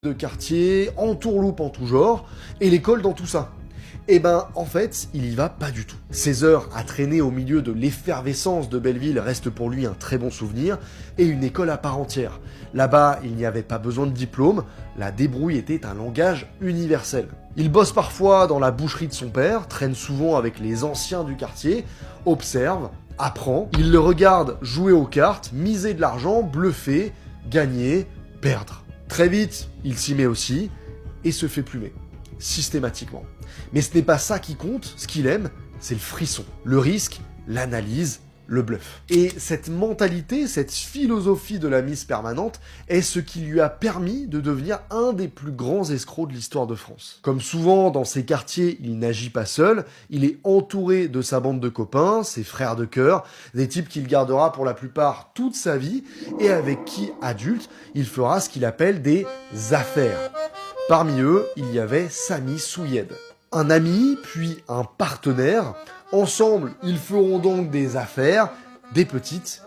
de quartier, entourloupe en tout genre, et l'école dans tout ça. Eh ben, en fait, il y va pas du tout. Ses heures à traîner au milieu de l'effervescence de Belleville restent pour lui un très bon souvenir, et une école à part entière. Là-bas, il n'y avait pas besoin de diplôme, la débrouille était un langage universel. Il bosse parfois dans la boucherie de son père, traîne souvent avec les anciens du quartier, observe, apprend, il le regarde jouer aux cartes, miser de l'argent, bluffer, gagner, perdre. Très vite, il s'y met aussi, et se fait plumer. Systématiquement. Mais ce n'est pas ça qui compte, ce qu'il aime, c'est le frisson, le risque, l'analyse, le bluff. Et cette mentalité, cette philosophie de la mise permanente est ce qui lui a permis de devenir un des plus grands escrocs de l'histoire de France. Comme souvent dans ces quartiers, il n'agit pas seul, il est entouré de sa bande de copains, ses frères de cœur, des types qu'il gardera pour la plupart toute sa vie et avec qui, adulte, il fera ce qu'il appelle des affaires. Parmi eux, il y avait Samy Souyed. Un ami, puis un partenaire. Ensemble, ils feront donc des affaires, des petites